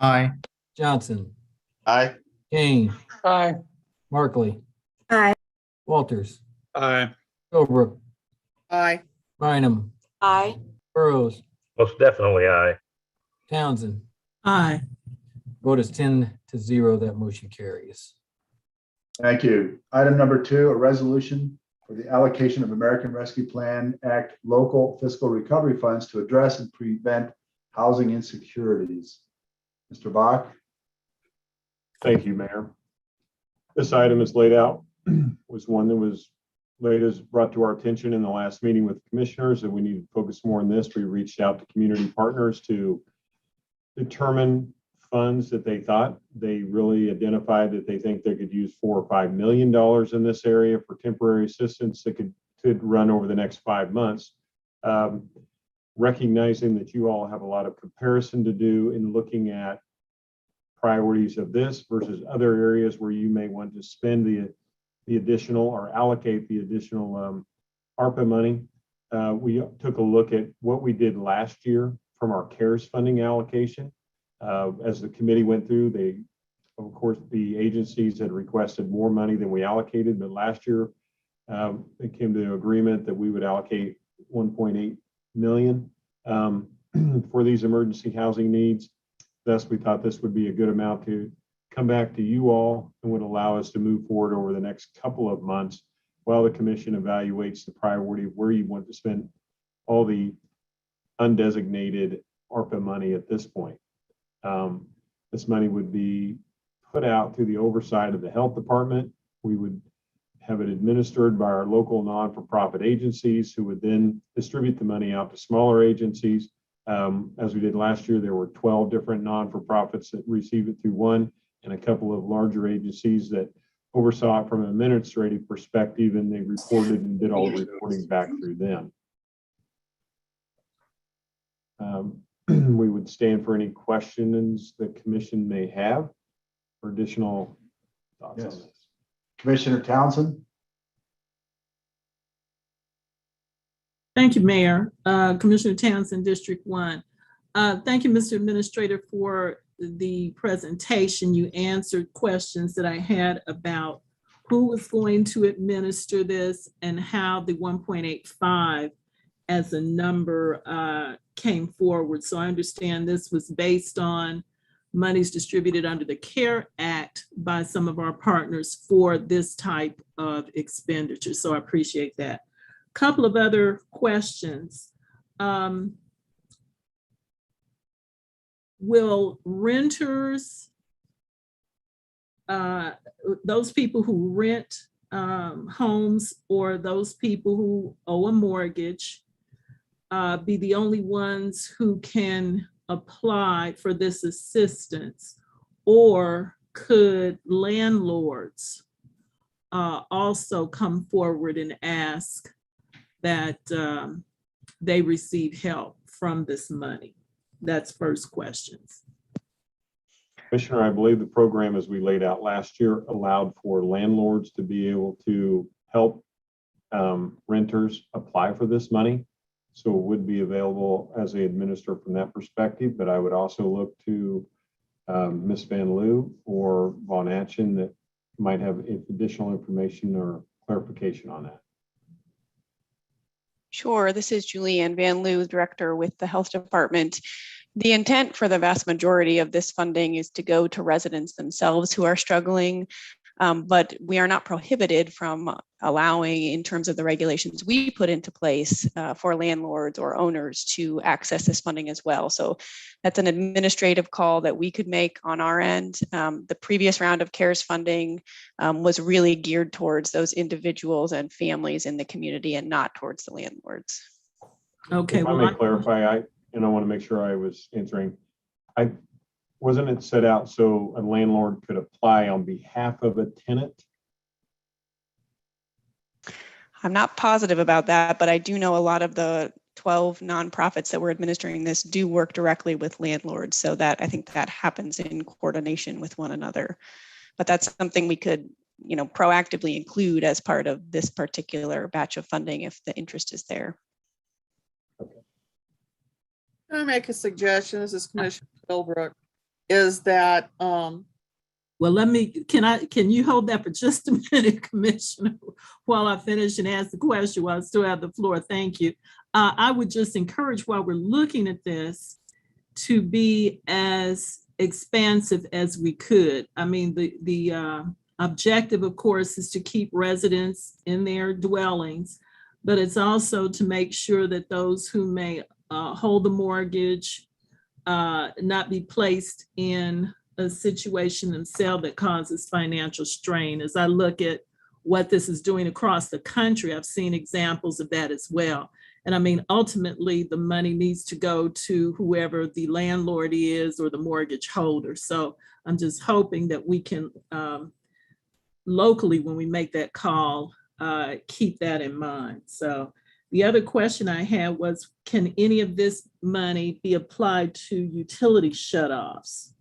Aye. Johnson. Aye. Kane. Aye. Markley. Aye. Walters. Aye. Philbrook. Aye. Bynum. Aye. Burrough. Most definitely aye. Townsend. Aye. Vote is 10-0. That motion carries. Thank you. Item number 2, a resolution for the allocation of American Rescue Plan Act local fiscal recovery funds to address and prevent housing insecurities. Mr. Bach. Thank you, Mayor. This item is laid out, was one that was brought to our attention in the last meeting with the commissioners, that we need to focus more on this. We reached out to community partners to determine funds that they thought. They really identified that they think they could use $4 or $5 million in this area for temporary assistance that could run over the next 5 months. Recognizing that you all have a lot of comparison to do in looking at priorities of this versus other areas where you may want to spend the additional or allocate the additional ARPA money. We took a look at what we did last year from our CARES funding allocation. As the committee went through, of course, the agencies had requested more money than we allocated, but last year they came to an agreement that we would allocate 1.8 million for these emergency housing needs. Thus, we thought this would be a good amount to come back to you all and would allow us to move forward over the next couple of months while the commission evaluates the priority of where you want to spend all the undesignated ARPA money at this point. This money would be put out through the oversight of the health department. We would have it administered by our local non-for-profit agencies who would then distribute the money out to smaller agencies. As we did last year, there were 12 different non-for-profits that received it through one and a couple of larger agencies that oversaw it from an administrative perspective, and they reported and did all the reporting back through them. We would stand for any questions the commission may have or additional thoughts on this. Commissioner Townsend? Thank you, Mayor. Commissioner Townsend, District 1. Thank you, Mr. Administrator, for the presentation. You answered questions that I had about who was going to administer this and how the 1.85 as a number came forward. So I understand this was based on monies distributed under the CARE Act by some of our partners for this type of expenditure. So I appreciate that. Couple of other questions. Will renters, those people who rent homes or those people who owe a mortgage be the only ones who can apply for this assistance, or could landlords also come forward and ask that they receive help from this money? That's first questions. Commissioner, I believe the program as we laid out last year allowed for landlords to be able to help renters apply for this money. So it would be available as they administer from that perspective, but I would also look to Ms. Van Loo or VonAchen that might have additional information or clarification on that. Sure, this is Julianne Van Loo, Director with the Health Department. The intent for the vast majority of this funding is to go to residents themselves who are struggling, but we are not prohibited from allowing, in terms of the regulations we put into place, for landlords or owners to access this funding as well. So that's an administrative call that we could make on our end. The previous round of CARES funding was really geared towards those individuals and families in the community and not towards the landlords. Okay. If I may clarify, and I want to make sure I was answering. Wasn't it set out so a landlord could apply on behalf of a tenant? I'm not positive about that, but I do know a lot of the 12 nonprofits that were administering this do work directly with landlords. So that I think that happens in coordination with one another. But that's something we could, proactively include as part of this particular batch of funding if the interest is there. Can I make a suggestion? This is Commissioner Philbrook. Is that well, can you hold that for just a minute, Commissioner, while I finish and ask the question while I still have the floor? Thank you. I would just encourage, while we're looking at this, to be as expansive as we could. I mean, the objective, of course, is to keep residents in their dwellings, but it's also to make sure that those who may hold the mortgage not be placed in a situation themselves that causes financial strain. As I look at what this is doing across the country, I've seen examples of that as well. And I mean, ultimately, the money needs to go to whoever the landlord is or the mortgage holder. So I'm just hoping that we can locally, when we make that call, keep that in mind. So the other question I had was, can any of this money be applied to utility shutoffs?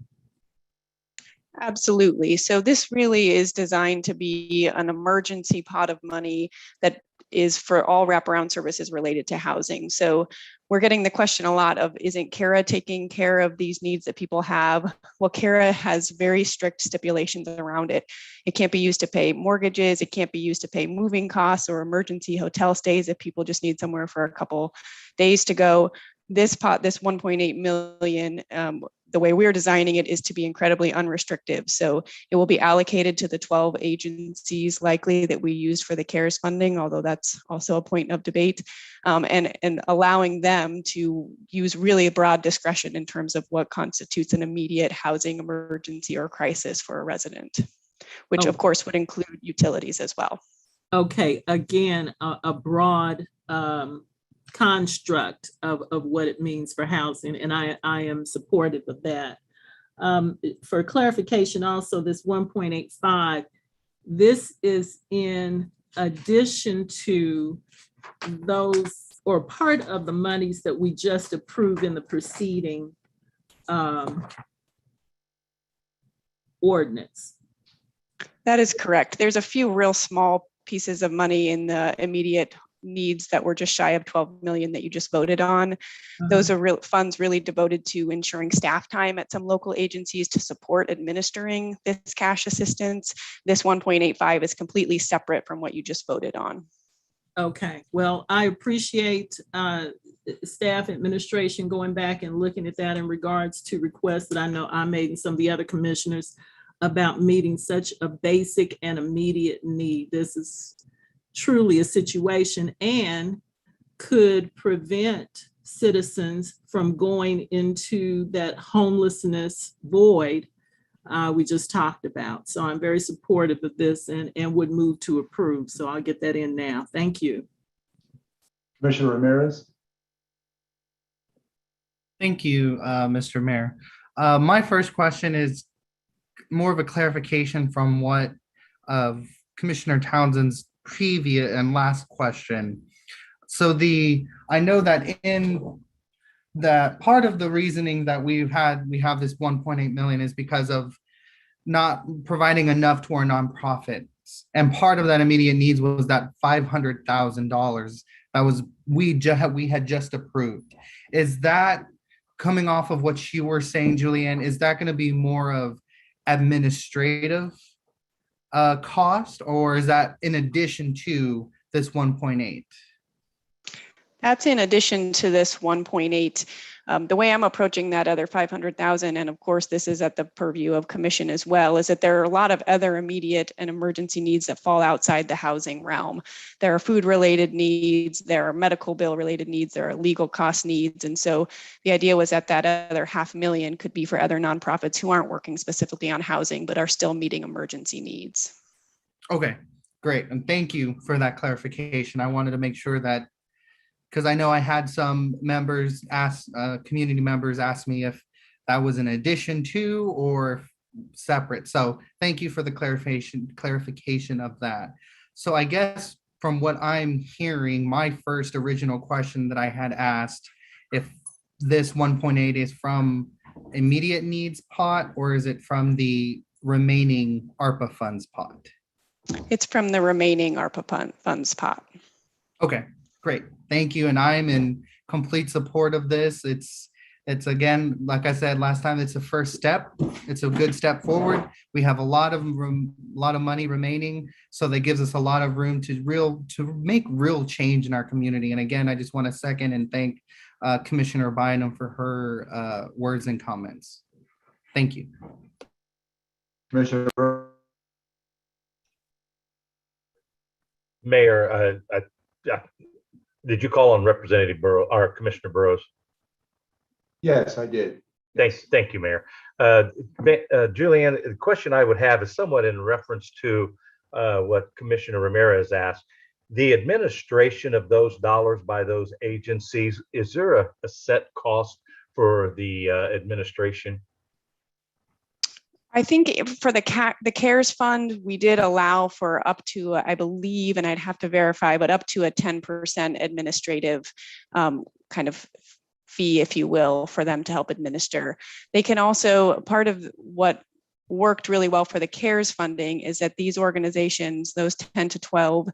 Absolutely. So this really is designed to be an emergency pot of money that is for all wraparound services related to housing. So we're getting the question a lot of, isn't CARA taking care of these needs that people have? Well, CARA has very strict stipulations around it. It can't be used to pay mortgages. It can't be used to pay moving costs or emergency hotel stays if people just need somewhere for a couple days to go. This pot, this 1.8 million, the way we're designing it is to be incredibly unrestrictive. So it will be allocated to the 12 agencies likely that we use for the CARES funding, although that's also a point of debate, and allowing them to use really a broad discretion in terms of what constitutes an immediate housing emergency or crisis for a resident, which of course would include utilities as well. Okay, again, a broad construct of what it means for housing, and I am supportive of that. For clarification also, this 1.85, this is in addition to those, or part of the monies that we just approved in the preceding ordinance. That is correct. There's a few real small pieces of money in the immediate needs that were just shy of 12 million that you just voted on. Those are real funds really devoted to ensuring staff time at some local agencies to support administering this cash assistance. This 1.85 is completely separate from what you just voted on. Okay, well, I appreciate staff administration going back and looking at that in regards to requests that I know I made and some of the other commissioners about meeting such a basic and immediate need. This is truly a situation and could prevent citizens from going into that homelessness void we just talked about. So I'm very supportive of this and would move to approve. So I'll get that in now. Thank you. Commissioner Ramirez. Thank you, Mr. Mayor. My first question is more of a clarification from what Commissioner Townsend's previous and last question. So I know that in that part of the reasoning that we have this 1.8 million is because of not providing enough to our nonprofits. And part of that immediate needs was that $500,000 that was we had just approved. Is that coming off of what you were saying, Julianne? Is that going to be more of administrative cost, or is that in addition to this 1.8? That's in addition to this 1.8. The way I'm approaching that other 500,000, and of course this is at the purview of commission as well, is that there are a lot of other immediate and emergency needs that fall outside the housing realm. There are food related needs, there are medical bill related needs, there are legal cost needs. And so the idea was that other $500,000 could be for other nonprofits who aren't working specifically on housing, but are still meeting emergency needs. Okay, great. And thank you for that clarification. I wanted to make sure that, because I know I had some members community members ask me if that was in addition to or separate. So thank you for the clarification of that. So I guess from what I'm hearing, my first original question that I had asked, if this 1.8 is from immediate needs pot, or is it from the remaining ARPA funds pot? It's from the remaining ARPA funds pot. Okay, great. Thank you. And I'm in complete support of this. It's again, like I said last time, it's a first step. It's a good step forward. We have a lot of money remaining, so that gives us a lot of room to make real change in our community. And again, I just want to second and thank Commissioner Bynum for her words and comments. Thank you. Commissioner Burrough. Mayor, did you call on Representative Burrough or Commissioner Burrows? Yes, I did. Thank you, Mayor. Julianne, the question I would have is somewhat in reference to what Commissioner Ramirez asked. The administration of those dollars by those agencies, is there a set cost for the administration? I think for the CARES fund, we did allow for up to, I believe, and I'd have to verify, but up to a 10% administrative kind of fee, if you will, for them to help administer. They can also, part of what worked really well for the CARES funding is that these organizations, those 10 to 12,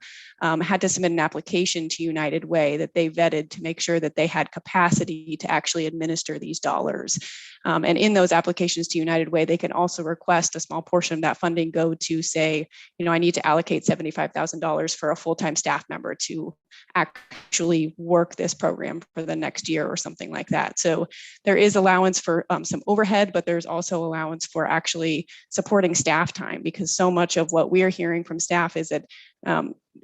had to submit an application to United Way that they vetted to make sure that they had capacity to actually administer these dollars. And in those applications to United Way, they can also request a small portion of that funding go to, say, I need to allocate $75,000 for a full-time staff member to actually work this program for the next year or something like that. So there is allowance for some overhead, but there's also allowance for actually supporting staff time, because so much of what we're hearing from staff is that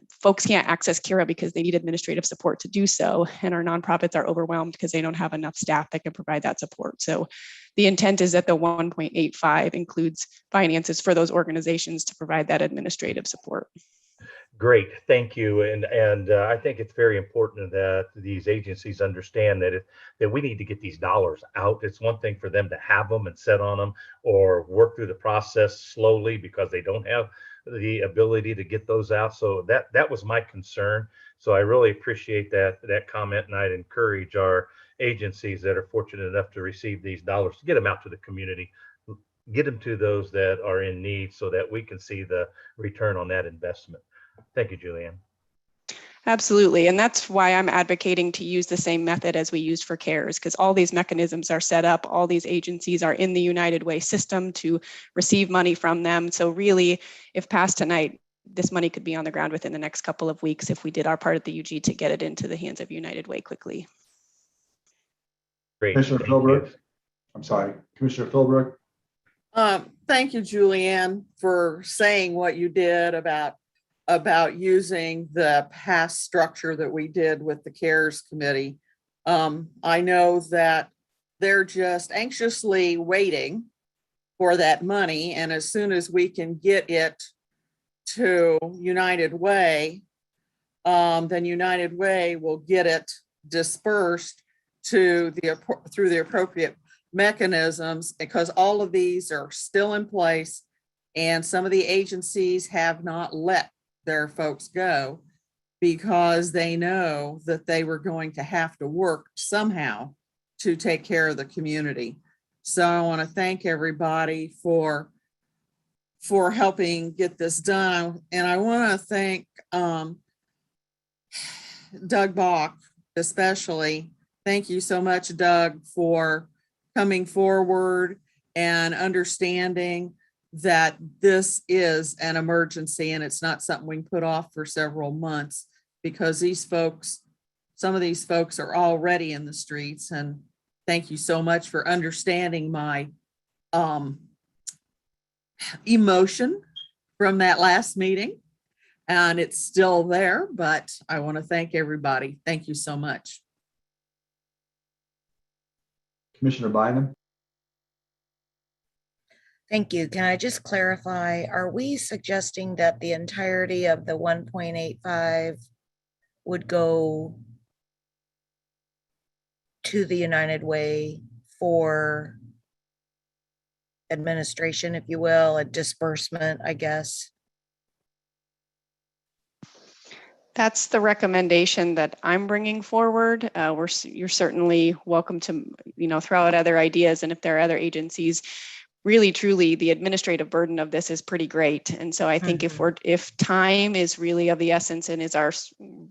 folks can't access KIRA because they need administrative support to do so. And our nonprofits are overwhelmed because they don't have enough staff that can provide that support. So the intent is that the 1.85 includes finances for those organizations to provide that administrative support. Great, thank you. And I think it's very important that these agencies understand that that we need to get these dollars out. It's one thing for them to have them and sit on them or work through the process slowly because they don't have the ability to get those out. So that was my concern. So I really appreciate that comment, and I'd encourage our agencies that are fortunate enough to receive these dollars to get them out to the community, get them to those that are in need so that we can see the return on that investment. Thank you, Julianne. Absolutely. And that's why I'm advocating to use the same method as we used for CARES, because all these mechanisms are set up. All these agencies are in the United Way system to receive money from them. So really, if passed tonight, this money could be on the ground within the next couple of weeks if we did our part at the UG to get it into the hands of United Way quickly. Great. Commissioner Philbrook. I'm sorry, Commissioner Philbrook. Thank you, Julianne, for saying what you did about using the past structure that we did with the CARES committee. I know that they're just anxiously waiting for that money. And as soon as we can get it to United Way, then United Way will get it dispersed to through the appropriate mechanisms, because all of these are still in place and some of the agencies have not let their folks go because they know that they were going to have to work somehow to take care of the community. So I want to thank everybody for helping get this done. And I want to thank Doug Bach, especially. Thank you so much, Doug, for coming forward and understanding that this is an emergency and it's not something we can put off for several months, because some of these folks are already in the streets. And thank you so much for understanding my emotion from that last meeting. And it's still there, but I want to thank everybody. Thank you so much. Commissioner Bynum. Thank you. Can I just clarify, are we suggesting that the entirety of the 1.85 would go to the United Way for administration, if you will, a disbursement, I guess? That's the recommendation that I'm bringing forward. You're certainly welcome to, throw out other ideas. And if there are other agencies, really, truly, the administrative burden of this is pretty great. And so I think if time is really of the essence and is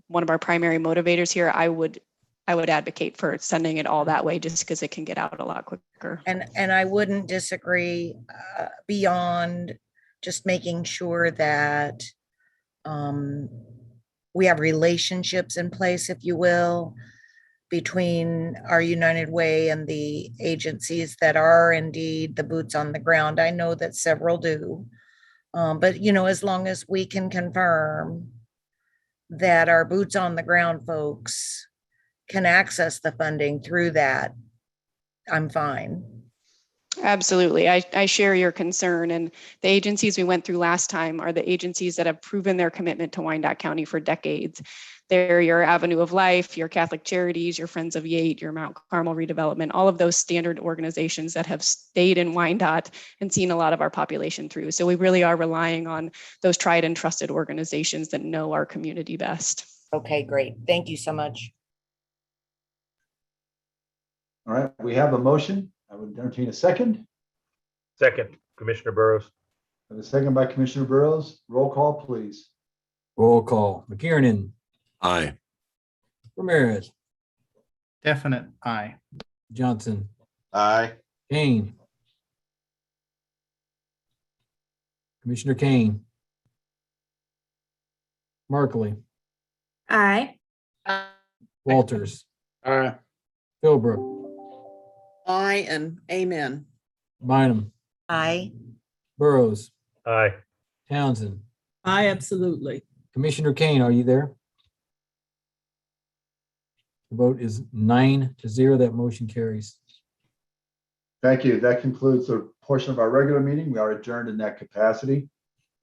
one of our primary motivators here, I would advocate for sending it all that way, just because it can get out a lot quicker. And I wouldn't disagree beyond just making sure that we have relationships in place, if you will, between our United Way and the agencies that are indeed the boots on the ground. I know that several do, but as long as we can confirm that our boots on the ground folks can access the funding through that, I'm fine. Absolutely. I share your concern, and the agencies we went through last time are the agencies that have proven their commitment to Wyandotte County for decades. They're your Avenue of Life, your Catholic Charities, your Friends of Yate, your Mount Carmel Redevelopment, all of those standard organizations that have stayed in Wyandotte and seen a lot of our population through. So we really are relying on those tried and trusted organizations that know our community best. Okay, great. Thank you so much. All right, we have a motion. I would entertain a second. Second, Commissioner Burrows. I have a second by Commissioner Burrows. Roll call, please. Roll call. McKiernan, Aye. Ramirez, Definite aye. Johnson, Aye. Kane. Commissioner Kane. Markley, Aye. Walters, Aye. Philbrook, Aye and amen. Bynum, Aye. Burrows, Aye. Townsend. I absolutely. Commissioner Kane, are you there? The vote is 9-0. That motion carries. Thank you. That concludes the portion of our regular meeting. We are adjourned in that capacity.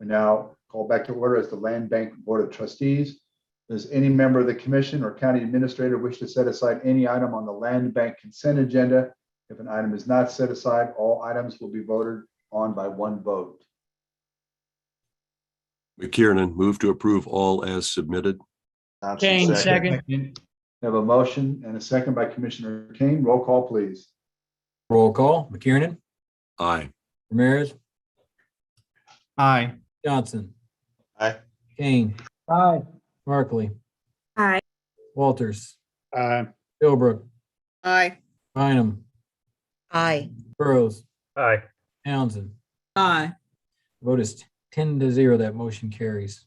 We now call back to order as the Land Bank Board of Trustees. Does any member of the commission or county administrator wish to set aside any item on the Land Bank consent agenda? If an item is not set aside, all items will be voted on by one vote. McKiernan, move to approve all as submitted. Kane, second. We have a motion and a second by Commissioner Kane. Roll call, please. Roll call. McKiernan, Aye. Ramirez, Aye. Johnson, Aye. Kane. Aye. Markley, Aye. Walters, Aye. Philbrook, Aye. Bynum, Aye. Burrows, Aye. Townsend. Aye. Vote is 10-0. That motion carries.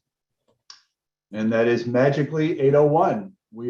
And that is magically 8:01.